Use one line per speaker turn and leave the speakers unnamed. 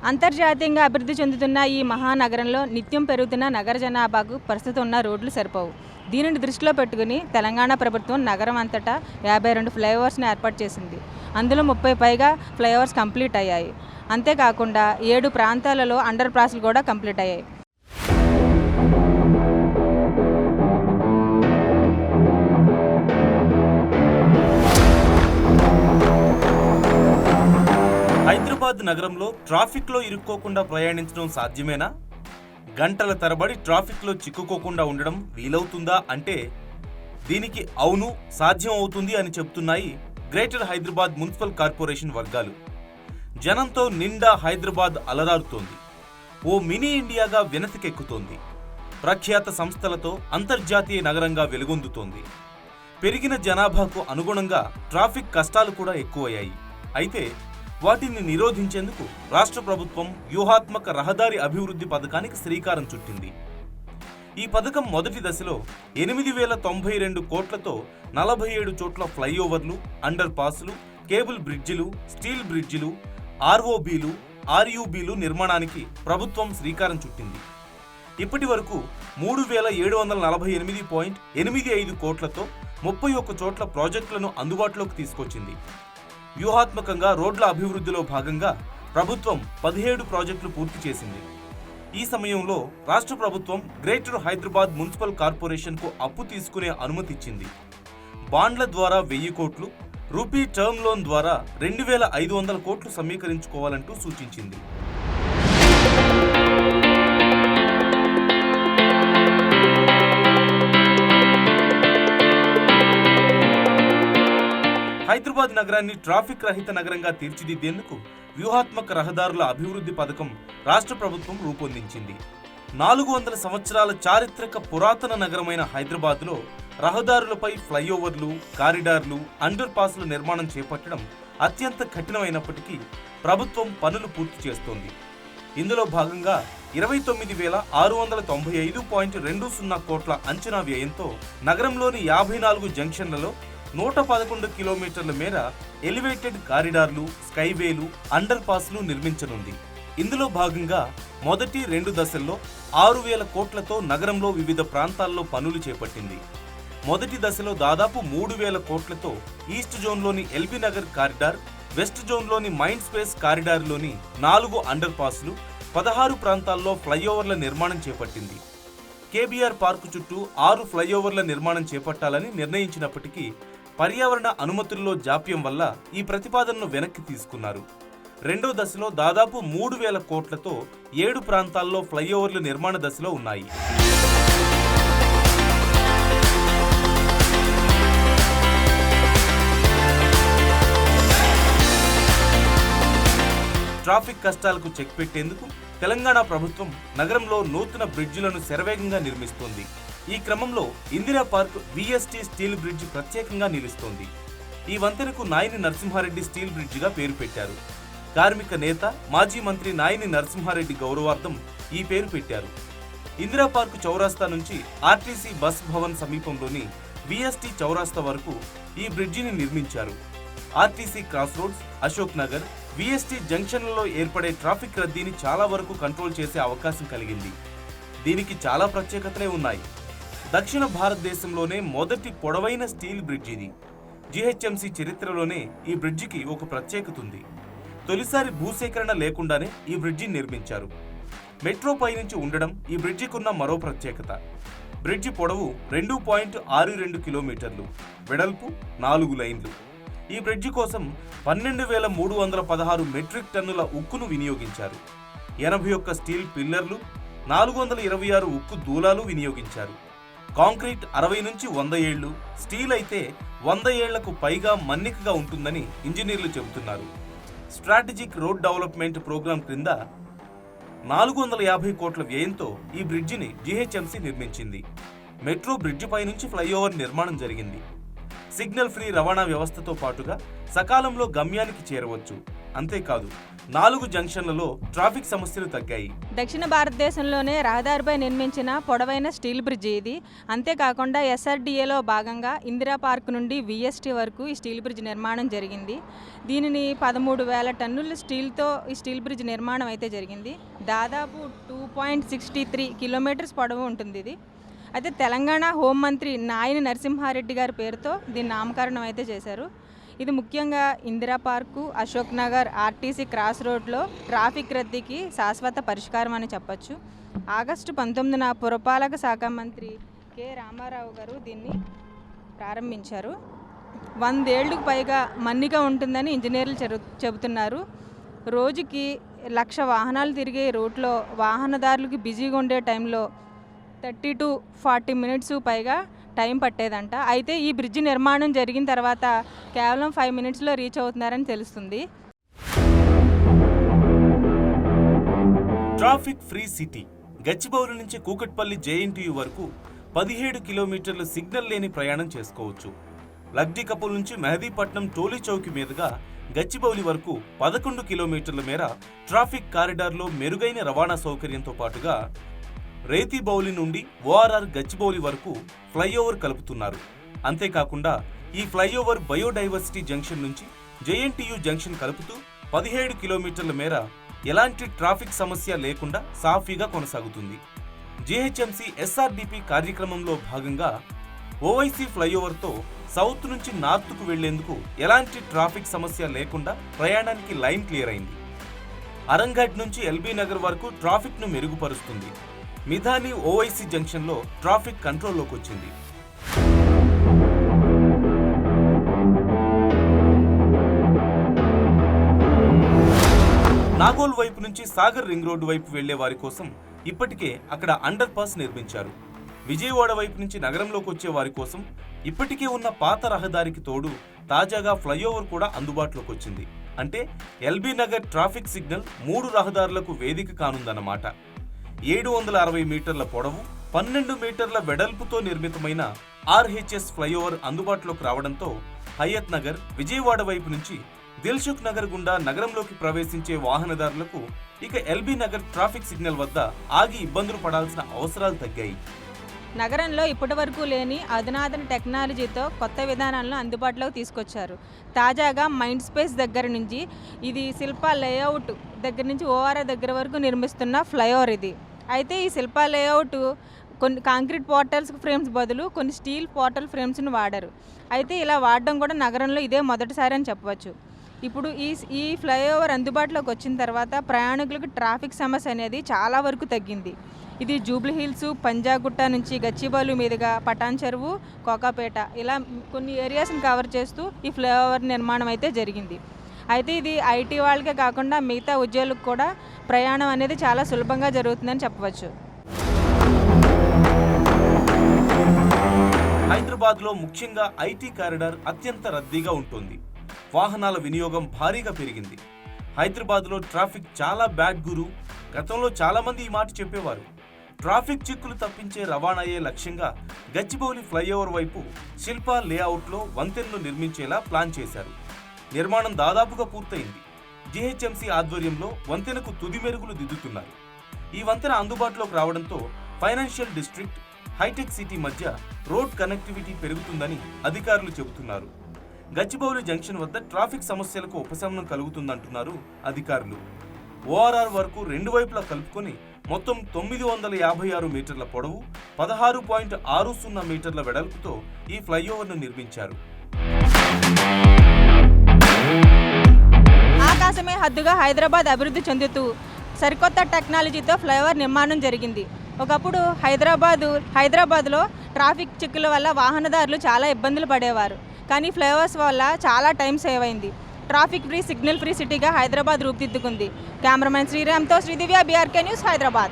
అంతర్జాతీయంగా అభివృద్ధి చెందుతున్న ఈ మహానగరంలో నిత్యం పెరుగుతున్న నగర జనాభాకు ప్రస్తుతం ఉన్న రోడ్లు సరిపోవు. దీనిని దృష్టిలో పెట్టుకుని తెలంగాణ ప్రభుత్వం నగరం అంతటా 52 ఫ్లైఓవర్స్ని ఏర్పాటు చేసింది. అందులో 30 పైగా ఫ్లైఓవర్స్ కంప్లీట్ అయ్యాయి. అంతేకాకుండా 7 ప్రాంతాలలో అండర్ పాస్లు కూడా కంప్లీట్ అయ్యాయి.
హైదరాబాద్ నగరంలో ట్రాఫిక్లో ఇరుక్కోకుండా ప్రయాణించడం సాధ్యమేనా? గంటల తరబడి ట్రాఫిక్లో చిక్కుకోకుండా ఉండడం వీలవుతుందా అంటే దీనికి అవును, సాధ్యం అవుతుంది అని చెబుతున్నాయి గ్రేటర్ హైదరాబాద్ మున్సిపల్ కార్పొరేషన్ వర్గాలు. జనంతో నిండా హైదరాబాద్ అలరారుతోంది. ఓ మినీ ఇండియాగా వెనతికెక్కుతోంది. ప్రఖ్యాత సంస్థలతో అంతర్జాతీయ నగరంగా వెలుగొందుతోంది. పెరిగిన జనాభాకు అనుగుణంగా ట్రాఫిక్ కష్టాలు కూడా ఎక్కువయ్యాయి. అయితే వాటిని నిరోధించేందుకు రాష్ట్ర ప్రభుత్వం వ్యూహాత్మక రహదారి అభివృద్ధి పథకానికి శ్రీకారం చుట్టింది. ఈ పథకం మొదటి దశలో 8,092 కోట్లతో 47 చోట్ల ఫ్లైఓవర్లు, అండర్ పాస్లు, కేబుల్ బ్రిడ్జిలు, స్టీల్ బ్రిడ్జిలు, ఆర్ఓబీలు, ఆర్యూబీలు నిర్మాణానికి ప్రభుత్వం శ్రీకారం చుట్టింది. ఇప్పటి వరకు 3,748.85 కోట్లతో 31 చోట్ల ప్రాజెక్టులను అందుబాటులోకి తీసుకొచ్చింది. వ్యూహాత్మకంగా రోడ్ల అభివృద్ధిలో భాగంగా ప్రభుత్వం 17 ప్రాజెక్టులు పూర్తి చేసింది. ఈ సమయంలో రాష్ట్ర ప్రభుత్వం గ్రేటర్ హైదరాబాద్ మున్సిపల్ కార్పొరేషన్కు అప్పు తీసుకునే అనుమతి ఇచ్చింది. బాండ్ల ద్వారా 1000 కోట్లు, రూపీ టర్మ్ లోన్ ద్వారా 2,500 కోట్లు సమీకరించుకోవాలంటూ సూచించింది. హైదరాబాద్ నగరాన్ని ట్రాఫిక్ రహిత నగరంగా తీర్చిదిద్దేందుకు వ్యూహాత్మక రహదారుల అభివృద్ధి పథకం రాష్ట్ర ప్రభుత్వం రూపొందించింది. 400 సంవత్సరాల చారిత్రక పురాతన నగరమైన హైదరాబాద్లో రహదారులపై ఫ్లైఓవర్లు, కారిడార్లు, అండర్ పాస్ల నిర్మాణం చేపట్టడం అత్యంత కఠినమైనప్పటికీ ప్రభుత్వం పనులు పూర్తి చేస్తోంది. ఇందులో భాగంగా 29,695.20 కోట్ల అంచనా వ్యయంతో నగరంలోని 54 జంక్షన్లలో 111 కిలోమీటర్ల మేర ఎలివేటెడ్ కారిడార్లు, స్కైవేలు, అండర్ పాస్లు నిర్మించనుంది. ఇందులో భాగంగా మొదటి 2 దశల్లో 6,000 కోట్లతో నగరంలో వివిధ ప్రాంతాల్లో పనులు చేపట్టింది. మొదటి దశలో దాదాపు 3,000 కోట్లతో ఈస్ట్ జోన్లోని ఎల్బీ నగర్ కారిడార్, వెస్ట్ జోన్లోని మైండ్ స్పేస్ కారిడార్లోని 4 అండర్ పాస్లు, 16 ప్రాంతాల్లో ఫ్లైఓవర్ల నిర్మాణం చేపట్టింది. కేబీఆర్ పార్కు చుట్టూ 6 ఫ్లైఓవర్ల నిర్మాణం చేపట్టాలని నిర్ణయించినప్పటికీ పర్యావరణ అనుమతుల్లో జాప్యం వల్ల ఈ ప్రతిపాదనను వెనక్కి తీసుకున్నారు. రెండో దశలో దాదాపు 3,000 కోట్లతో 7 ప్రాంతాల్లో ఫ్లైఓవర్లు నిర్మాణ దశలో ఉన్నాయి. ట్రాఫిక్ కష్టాలకు చెక్ పెట్టేందుకు తెలంగాణ ప్రభుత్వం నగరంలో నూతన బ్రిడ్జిలను శరవేగంగా నిర్మిస్తోంది. ఈ క్రమంలో Indira park VST steel bridge ప్రత్యేకంగా నిలుస్తోంది. ఈ వంతెనకు నాయిని నరసింహారెడ్డి స్టీల్ బ్రిడ్జిగా పేరు పెట్టారు. కార్మిక నేత, మాజీ మంత్రి నాయిని నరసింహారెడ్డి గౌరవార్థం ఈ పేరు పెట్టారు. ఇందిరా పార్క్ చౌరాస్తా నుంచి ఆర్టీసీ బస్ భవన్ సమీపంలోని VST చౌరాస్తా వరకు ఈ బ్రిడ్జిని నిర్మించారు. RTC cross roads, Ashok Nagar, VST జంక్షన్లలో ఏర్పడే ట్రాఫిక్ రద్దీని చాలా వరకు కంట్రోల్ చేసే అవకాశం కలిగింది. దీనికి చాలా ప్రత్యేకతలే ఉన్నాయి. దక్షిణ భారతదేశంలోనే మొదటి పొడవైన స్టీల్ బ్రిడ్జ్ ఇది. GHMC చరిత్రలోనే ఈ బ్రిడ్జికి ఒక ప్రత్యేకత ఉంది. తొలిసారి భూసేకరణ లేకుండానే ఈ బ్రిడ్జి నిర్మించారు. మెట్రో పైనుంచి ఉండడం ఈ బ్రిడ్జికున్న మరో ప్రత్యేకత. బ్రిడ్జి పొడవు 2.62 కిలోమీటర్లు, వెడల్పు 4 లైన్లు. ఈ బ్రిడ్జి కోసం 12,316 మెట్రిక్ టన్నుల ఉక్కును వినియోగించారు. 81 స్టీల్ పిల్లర్లు, 426 ఉక్కు దూలాలు వినియోగించారు. కాంక్రీట్ 60 నుంచి 100 ఏళ్లు, స్టీల్ అయితే 100 ఏళ్లకు పైగా మన్నికగా ఉంటుందని ఇంజనీర్లు చెబుతున్నారు. స్ట్రాటజిక్ రోడ్ డెవలప్మెంట్ ప్రోగ్రాం క్రింద 450 కోట్ల వ్యయంతో ఈ బ్రిడ్జిని GHMC నిర్మించింది. మెట్రో బ్రిడ్జిపై నుంచి ఫ్లైఓవర్ నిర్మాణం జరిగింది. సిగ్నల్ ఫ్రీ రవాణా వ్యవస్థతో పాటుగా సకాలంలో గమ్యానికి చేరవచ్చు. అంతేకాదు 4 జంక్షన్లలో ట్రాఫిక్ సమస్యలు తగ్గాయి.
దక్షిణ భారతదేశంలోనే రహదారిపై నిర్మించిన పొడవైన స్టీల్ బ్రిడ్జి ఇది. అంతేకాకుండా SRDAలో భాగంగా ఇందిరా పార్క్ నుండి VST వరకు ఈ స్టీల్ బ్రిడ్జ్ నిర్మాణం జరిగింది. దీనిని 13,000 టన్నుల స్టీల్తో ఈ స్టీల్ బ్రిడ్జ్ నిర్మాణం అయితే జరిగింది. దాదాపు 2.63 కిలోమీటర్స్ పొడవు ఉంటుంది ఇది. అయితే తెలంగాణ హోంమంత్రి నాయని నరసింహారెడ్డి గారి పేరుతో దీని నామకరణం అయితే చేశారు. ఇది ముఖ్యంగా Indira park, Ashok Nagar, RTC cross రోడ్లో ట్రాఫిక్ రద్దీకి శాశ్వత పరిష్కారం అని చెప్పచ్చు. ఆగస్టు 19న పురపాలక శాఖ మంత్రి కె రామారావు గారు దీన్ని ప్రారంభించారు. 100 ఏళ్లకు పైగా మన్నిక ఉంటుందని ఇంజనీర్లు చెబుతున్నారు. రోజుకి 1,00,000 వాహనాలు తిరిగే రోడ్లో వాహనదారులకు బిజీగా ఉండే టైంలో 30 to 40 మినిట్స్ పైగా టైం పట్టేదంట. అయితే ఈ బ్రిడ్జి నిర్మాణం జరిగిన తర్వాత కేవలం 5 మినిట్స్లో రీచ్ అవుతున్నారని తెలుస్తుంది.
ట్రాఫిక్ ఫ్రీ సిటీ గచ్చిబౌలి నుంచి కూకట్పల్లి JNTU వరకు 17 కిలోమీటర్లు సిగ్నల్ లేని ప్రయాణం చేసుకోవచ్చు. లగ్డి కపుల్ నుంచి మెహదీపట్నం టోలీ చౌకి మీదుగా గచ్చిబౌలి వరకు 11 కిలోమీటర్ల మేర ట్రాఫిక్ కారిడార్లో మెరుగైన రవాణా సౌకర్యంతో పాటుగా రేతిబౌలి నుండి ORR గచ్చిబౌలి వరకు ఫ్లైఓవర్ కలుపుతున్నారు. అంతేకాకుండా ఈ ఫ్లైఓవర్ బయోడైవర్సిటీ జంక్షన్ నుంచి JNTU జంక్షన్ కలుపుతూ 17 కిలోమీటర్ల మేర ఎలాంటి ట్రాఫిక్ సమస్య లేకుండా సాఫీగా కొనసాగుతుంది. GHMC SRDP కార్యక్రమంలో భాగంగా OIC ఫ్లైఓవర్తో సౌత్ నుంచి నార్త్కు వెళ్లేందుకు ఎలాంటి ట్రాఫిక్ సమస్య లేకుండా ప్రయాణానికి లైన్ క్లియర్ అయింది. అరంఘడ్ నుంచి LB నగర్ వరకు ట్రాఫిక్ను మెరుగుపరుస్తుంది. మిధాని OIC జంక్షన్లో ట్రాఫిక్ కంట్రోల్లోకి వచ్చింది. నాగోల్ వైపు నుంచి సాగర్ రింగ్ రోడ్డు వైపు వెళ్లే వారి కోసం ఇప్పటికే అక్కడ అండర్ పాస్ నిర్మించారు. విజయవాడ వైపు నుంచి నగరంలోకి వచ్చే వారి కోసం ఇప్పటికే ఉన్న పాత రహదారికి తోడు తాజాగా ఫ్లైఓవర్ కూడా అందుబాటులోకి వచ్చింది. అంటే LB నగర్ ట్రాఫిక్ సిగ్నల్ 3 రహదారులకు వేదిక కానుందన్నమాట. 760 మీటర్ల పొడవు, 12 మీటర్ల వెడల్పుతో నిర్మితమైన RHS ఫ్లైఓవర్ అందుబాటులోకి రావడంతో హయత్ నగర్, విజయవాడ వైపు నుంచి దిల్సుఖ్ నగర్ గుండా నగరంలోకి ప్రవేశించే వాహనదారులకు ఇక LB నగర్ ట్రాఫిక్ సిగ్నల్ వద్ద ఆగి ఇబ్బందులు పడాల్సిన అవసరాలు తగ్గాయి.
నగరంలో ఇప్పటివరకు లేని అధునాతన టెక్నాలజీతో కొత్త విధానాలను అందుబాటులోకి తీసుకొచ్చారు. తాజాగా మైండ్ స్పేస్ దగ్గర నుంచి ఇది శిల్ప లేఅవుట్ దగ్గర నుంచి ORR దగ్గర వరకు నిర్మిస్తున్న ఫ్లైఓవర్ ఇది. అయితే ఈ శిల్ప లేఅవుట్ కొన్ని కాంక్రీట్ పోర్టల్స్ ఫ్రేమ్స్ బదులు కొన్ని స్టీల్ పోర్టల్ ఫ్రేమ్స్ను వాడారు. అయితే ఇలా వాడడం కూడా నగరంలో ఇదే మొదటిసారి అని చెప్పవచ్చు. ఇప్పుడు ఈ ఫ్లైఓవర్ అందుబాటులోకి వచ్చిన తర్వాత ప్రయాణికులకు ట్రాఫిక్ సమస్య అనేది చాలా వరకు తగ్గింది. ఇది జూబ్లీ హిల్స్, పంజాగుట్ట నుంచి గచ్చిబౌలి మీదుగా పటాన్ చెరువు, కోకాపేట ఇలా కొన్ని ఏరియాస్ని కవర్ చేస్తూ ఈ ఫ్లైఓవర్ నిర్మాణం అయితే జరిగింది. అయితే ఇది IT వాళ్ళకే కాకుండా మిగతా ఉద్యోగులకు కూడా ప్రయాణం అనేది చాలా సులభంగా జరుగుతుందని చెప్పవచ్చు.
హైదరాబాద్లో ముఖ్యంగా IT కారిడార్ అత్యంత రద్దీగా ఉంటుంది. వాహనాల వినియోగం భారీగా పెరిగింది. హైదరాబాద్లో ట్రాఫిక్ చాలా బ్యాడ్ గురు. గతంలో చాలా మంది ఈ మాట చెప్పేవారు. ట్రాఫిక్ చిక్కులు తప్పించే రవాణాయే లక్ష్యంగా గచ్చిబౌలి ఫ్లైఓవర్ వైపు శిల్పా లేఅవుట్లో వంతెనను నిర్మించేలా ప్లాన్ చేశారు. నిర్మాణం దాదాపుగా పూర్తయింది. GHMC ఆధ్వర్యంలో వంతెనకు తుది మెరుగులు దిద్దుతున్నారు. ఈ వంతెన అందుబాటులోకి రావడంతో ఫైనాన్షియల్ డిస్ట్రిక్ట్, హైటెక్ సిటీ మధ్య రోడ్ కనెక్టివిటీ పెరుగుతుందని అధికారులు చెబుతున్నారు. గచ్చిబౌలి జంక్షన్ వద్ద ట్రాఫిక్ సమస్యలకు ఉపశమనం కలుగుతుందంటున్నారు అధికారులు. ORR వరకు రెండు వైపులా కలుపుకొని మొత్తం 956 మీటర్ల పొడవు, 16.60 మీటర్ల వెడల్పుతో ఈ ఫ్లైఓవర్ను నిర్మించారు.
ఆకాశమే హద్దుగా హైదరాబాద్ అభివృద్ధి చెందుతూ సరికొత్త టెక్నాలజీతో ఫ్లైఓవర్ నిర్మాణం జరిగింది. ఒకప్పుడు హైదరాబాద్లో ట్రాఫిక్ చిక్కుల వల్ల వాహనదారులు చాలా ఇబ్బందులు పడేవారు. కానీ ఫ్లైఓవర్స్ వల్ల చాలా టైం సేవ్ అయింది. ట్రాఫిక్ ఫ్రీ, సిగ్నల్ ఫ్రీ సిటీగా హైదరాబాద్ రూపుదిద్దుకుంది. కెమెరామెన్ శ్రీరామ్తో శ్రీదివ్య, BRK న్యూస్, హైదరాబాద్.